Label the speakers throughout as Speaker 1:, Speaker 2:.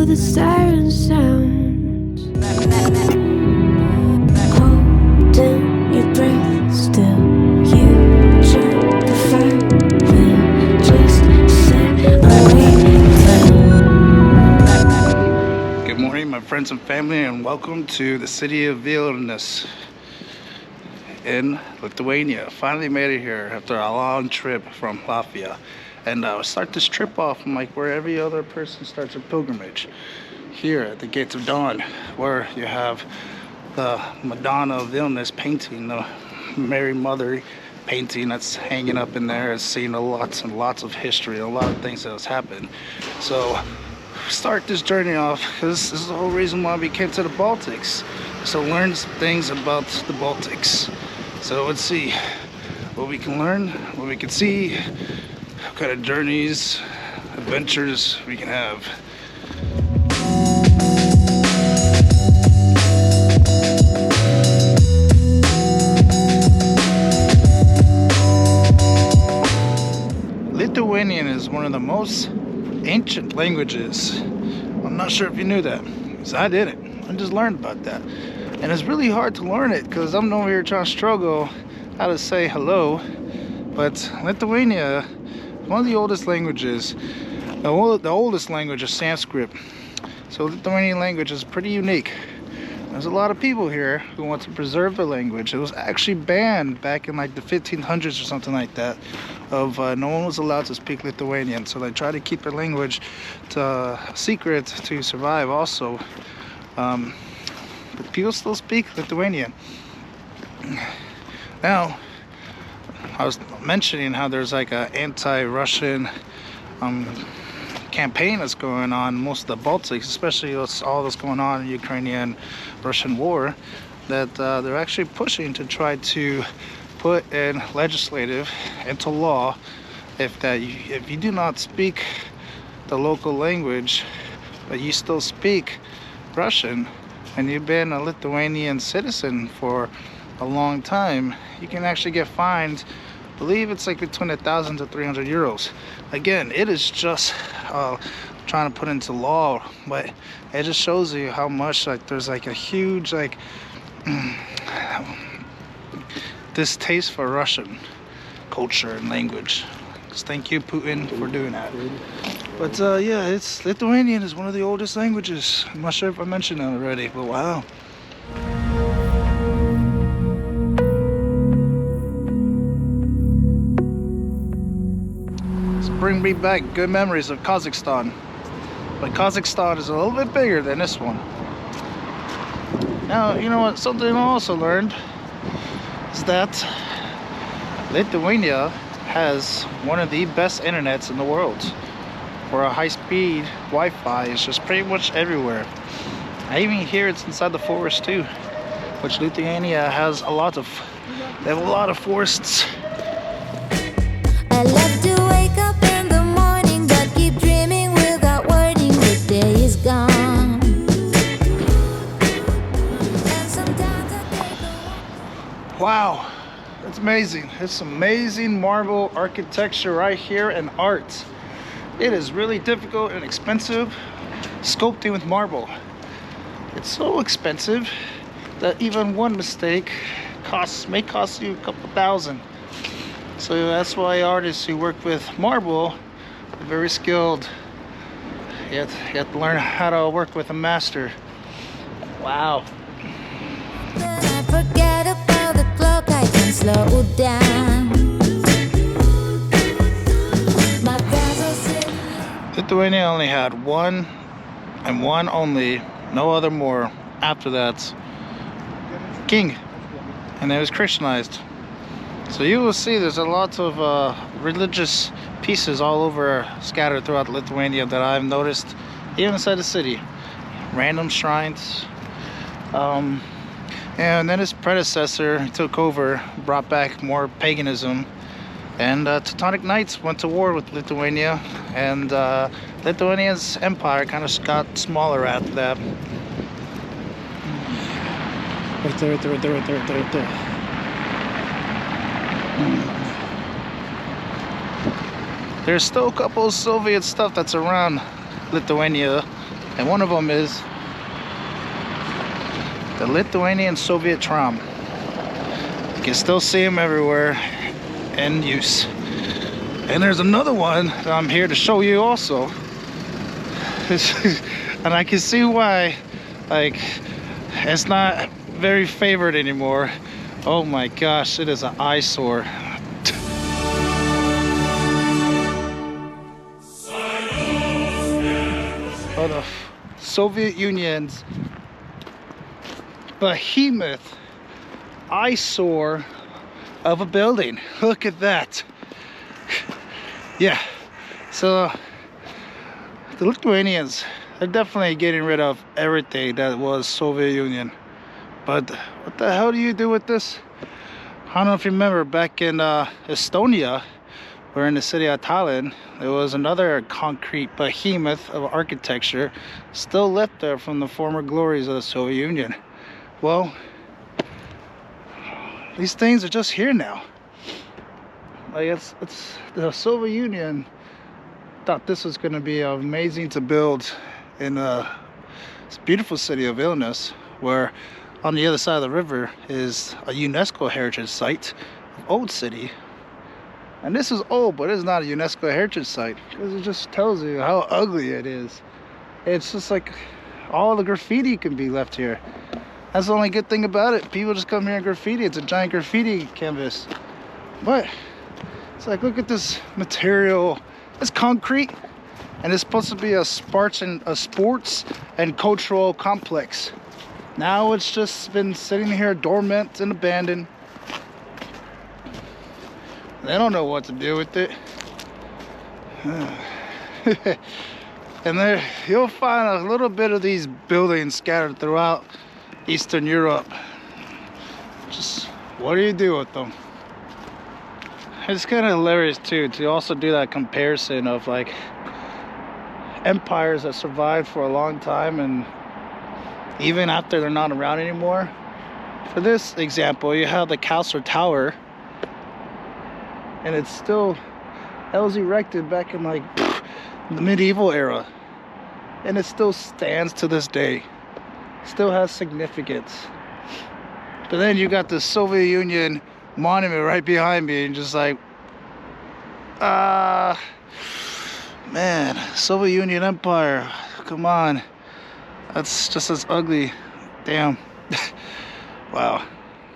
Speaker 1: till the siren sounds. Holding your breath still, you try to fight, we'll just sit away.
Speaker 2: Good morning, my friends and family, and welcome to the city of Vilnius in Lithuania. Finally made it here after a long trip from Latvia. And I start this trip off from like where every other person starts a pilgrimage. Here at the Gates of Dawn, where you have the Madonna of Vilnius painting, the Mary Mother painting that's hanging up in there. It's seen lots and lots of history, a lot of things that has happened. So start this journey off because this is the whole reason why we came to the Baltics. So learn some things about the Baltics. So let's see what we can learn, what we can see, what kind of journeys, adventures we can have. Lithuanian is one of the most ancient languages. I'm not sure if you knew that, because I didn't. I just learned about that. And it's really hard to learn it because I'm over here trying to struggle how to say hello. But Lithuania, one of the oldest languages, the oldest language is Sanskrit. So Lithuanian language is pretty unique. There's a lot of people here who want to preserve the language. It was actually banned back in like the 1500s or something like that. No one was allowed to speak Lithuanian, so they try to keep their language secret to survive also. But people still speak Lithuanian. Now, I was mentioning how there's like an anti-Russian campaign that's going on in most of the Baltics, especially with all that's going on in the Ukrainian-Russian war, that they're actually pushing to try to put in legislative into law if you do not speak the local language, but you still speak Russian, and you've been a Lithuanian citizen for a long time, you can actually get fined. I believe it's like between 1,000 to 300 euros. Again, it is just trying to put into law, but it just shows you how much like there's like a huge like distaste for Russian culture and language. Just thank you, Putin, for doing that. But yeah, Lithuanian is one of the oldest languages. I'm not sure if I mentioned that already, but wow. It's bring me back good memories of Kazakhstan. But Kazakhstan is a little bit bigger than this one. Now, you know what? Something I also learned is that Lithuania has one of the best internets in the world, where a high-speed Wi-Fi is just pretty much everywhere. I even hear it's inside the forest too, which Lithuania has they have a lot of forests.
Speaker 3: I love to wake up in the morning, but keep dreaming without wording. The day is gone. And sometimes I take a walk.
Speaker 2: Wow, that's amazing. It's amazing marble architecture right here and art. It is really difficult and expensive sculpting with marble. It's so expensive that even one mistake may cost you a couple thousand. So that's why artists who work with marble are very skilled. You have to learn how to work with a master. Wow.
Speaker 3: I forget about the clock, I can slow down. My friends are sitting.
Speaker 2: Lithuania only had one and one only, no other more after that, king, and it was Christianized. So you will see there's a lot of religious pieces all over, scattered throughout Lithuania, that I've noticed even inside the city. Random shrines. And then his predecessor took over, brought back more paganism, and Teutonic Knights went to war with Lithuania, and Lithuania's empire kind of got smaller after that. Right there. There's still a couple of Soviet stuff that's around Lithuania, And one of them is the Lithuanian Soviet tram. You can still see them everywhere in use. And there's another one that I'm here to show you also. And I can see why, like, it's not very favored anymore. Oh my gosh, it is an eyesore. Oh, the Soviet Union's behemoth eyesore of a building. Look at that. Yeah, so the Lithuanians, they're definitely getting rid of everything that was Soviet Union. But what the hell do you do with this? I don't know if you remember back in Estonia, we're in the city of Tallinn, there was another concrete behemoth of architecture still left there from the former glories of the Soviet Union. Well, these things are just here now. Like it's the Soviet Union thought this was going to be amazing to build in this beautiful city of Vilnius, where on the other side of the river is a UNESCO heritage site, old city. And this is old, but it's not a UNESCO heritage site because it just tells you how ugly it is. It's just like all the graffiti can be left here. That's the only good thing about it. People just come here and graffiti. It's a giant graffiti canvas. But it's like, look at this material. It's concrete, and it's supposed to be a sports and cultural complex. Now it's just been sitting here dormant and abandoned. They don't know what to do with it. And there you'll find a little bit of these buildings scattered throughout Eastern Europe. Just what do you do with them? It's kind of hilarious too to also do that comparison of like empires that survived for a long time and even after they're not around anymore. For this example, you have the Kazakhstan Tower, and it was erected back in like the medieval era, and it still stands to this day. Still has significance. But then you got the Soviet Union monument right behind me, and just like, man, Soviet Union Empire, come on, that's just as ugly. Damn. Wow.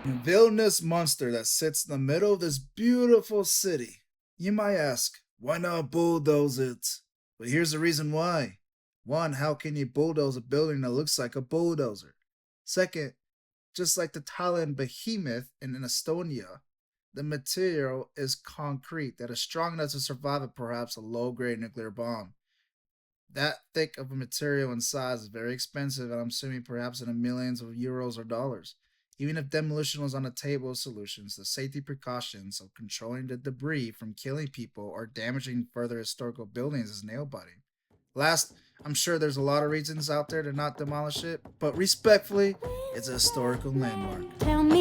Speaker 2: Vilnius Monster that sits in the middle of this beautiful city. You might ask, why not bulldoze it? But here's the reason why. One, how can you bulldoze a building that looks like a bulldozer? Second, just like the Tallinn behemoth in Estonia, the material is concrete that is strong enough to survive perhaps a low-grade nuclear bomb. That thick of a material and size is very expensive, and I'm assuming perhaps in the millions of euros or dollars. Even if demolition was on the table of solutions, the safety precautions of controlling the debris from killing people or damaging further historical buildings is nail-biting. Last, I'm sure there's a lot of reasons out there to not demolish it, but respectfully, it's a historical landmark.
Speaker 3: Tell me